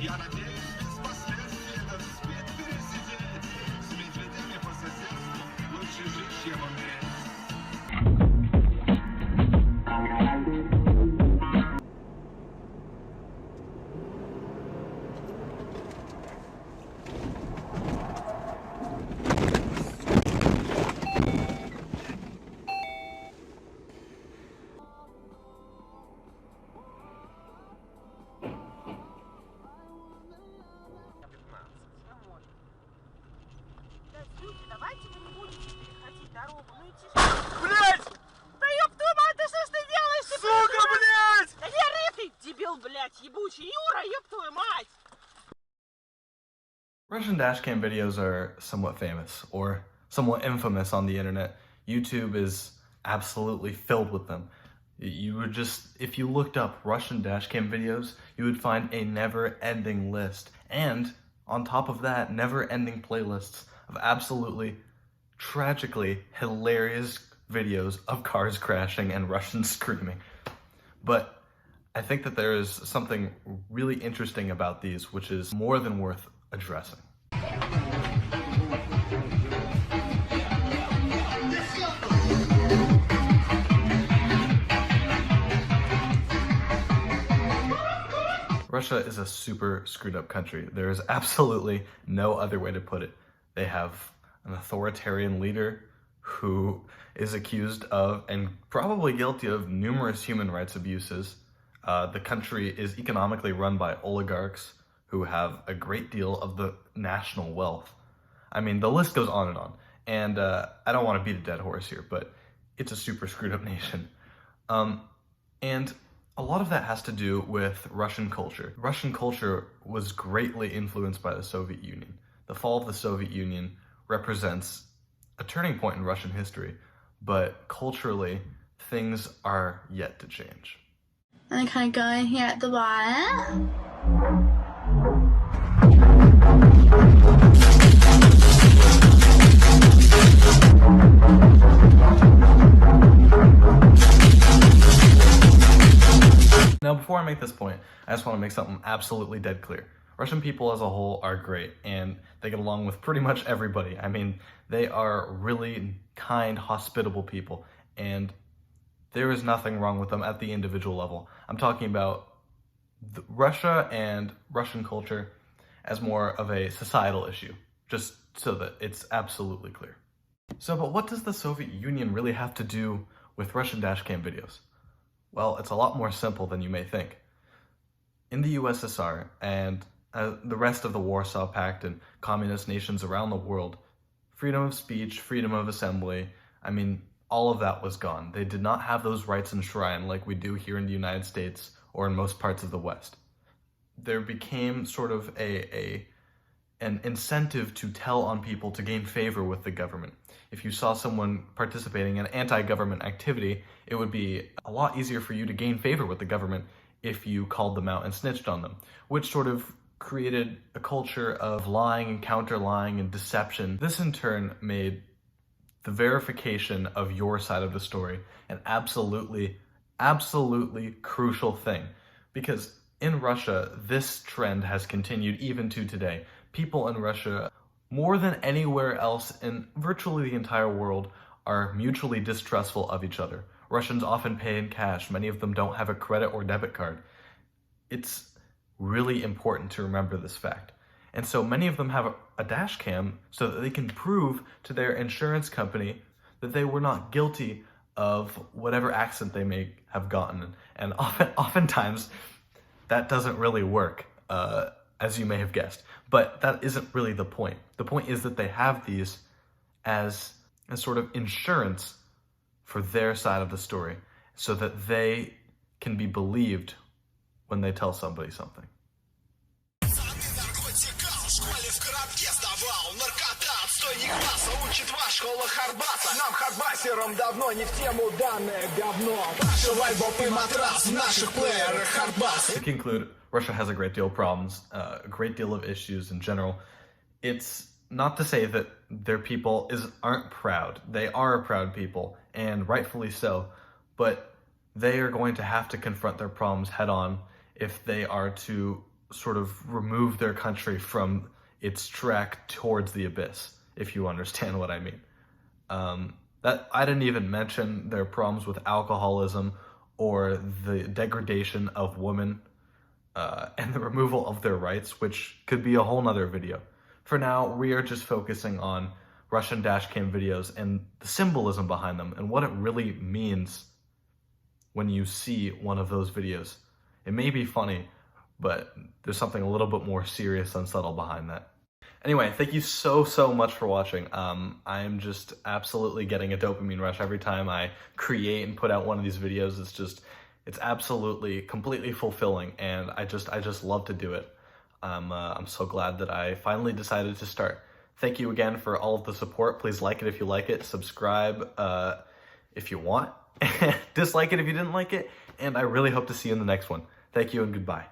Я надеюсь, без последствий этот спид пересидеть. С медведями по соседству лучше жить, чем умереть. Давайте вы не будете переходить дорогу, ну и тише. Блять! Да ёб твою мать, ты что ж ты делаешь? Сука, блять! Да не ори ты, дебил, блять, ебучий. Юра, ёб твою мать! Russian dashcam videos are somewhat famous, or somewhat infamous on the internet. YouTube is absolutely filled with them. You would just, if you looked up Russian dashcam videos, you would find a never-ending list. And on top of that, never-ending playlists of absolutely tragically hilarious videos of cars crashing and Russians screaming. But I think that there is something really interesting about these, which is more than worth addressing. Russia is a super screwed up country. There is absolutely no other way to put it. They have an authoritarian leader who is accused of and probably guilty of numerous human rights abuses. The country is economically run by oligarchs who have a great deal of the national wealth. I mean, the list goes on. And I don't want to beat a dead horse here, but it's a super screwed up nation. And a lot of that has to do with Russian culture. Russian culture was greatly influenced by the Soviet Union. The fall of the Soviet Union represents a turning point in Russian history, but culturally, things are yet to change. And I kind of go in here at the bottom. Now, before I make this point, I just want to make something absolutely dead clear. Russian people as a whole are great, and they get along with pretty much everybody. I mean, they are really kind, hospitable people, and there is nothing wrong with them at the individual level. I'm talking about Russia and Russian culture as more of a societal issue, just so that it's absolutely clear. So, but what does the Soviet Union really have to do with Russian dashcam videos? Well, it's a lot more simple than you may think. In the USSR and the rest of the Warsaw Pact and communist nations around the world, freedom of speech, freedom of assembly, I mean, all of that was gone. They did not have those rights enshrined like we do here in the United States or in most parts of the West. There became sort of an incentive to tell on people to gain favor with the government. If you saw someone participating in anti-government activity, it would be a lot easier for you to gain favor with the government if you called them out and snitched on them, which sort of created a culture of lying and counter-lying and deception. This in turn made the verification of your side of the story an absolutely crucial thing. Because in Russia, this trend has continued even to today. People in Russia, more than anywhere else in virtually the entire world, are mutually distrustful of each other. Russians often pay in cash. Many of them don't have a credit or debit card. It's really important to remember this fact. And so many of them have a dash cam so that they can prove to their insurance company that they were not guilty of whatever accident they may have gotten. And oftentimes, that doesn't really work, as you may have guessed. But that isn't really the point. The point is that they have these as a sort of insurance for their side of the story, so that they can be believed when they tell somebody something. To conclude, Russia has a great deal of problems, a great deal of issues in general. It's not to say that their people aren't proud. They are a proud people, and rightfully so, but they are going to have to confront their problems head on if they are to sort of remove their country from its track towards the abyss, if you understand what I mean. That I didn't even mention their problems with alcoholism or the degradation of women and the removal of their rights, which could be a whole nother video. For now, we are just focusing on Russian dashcam videos and the symbolism behind them and what it really means when you see one of those videos. It may be funny, but there's something a little bit more serious and subtle behind that. Anyway, thank you so much for watching. I am just absolutely getting a dopamine rush every time I create and put out one of these videos. It's absolutely, completely fulfilling, and I just love to do it. I'm so glad that I finally decided to start. Thank you again for all of the support. Please like it if you like it, subscribe if you want, dislike it if you didn't like it, and I really hope to see you in the next one. Thank you and goodbye.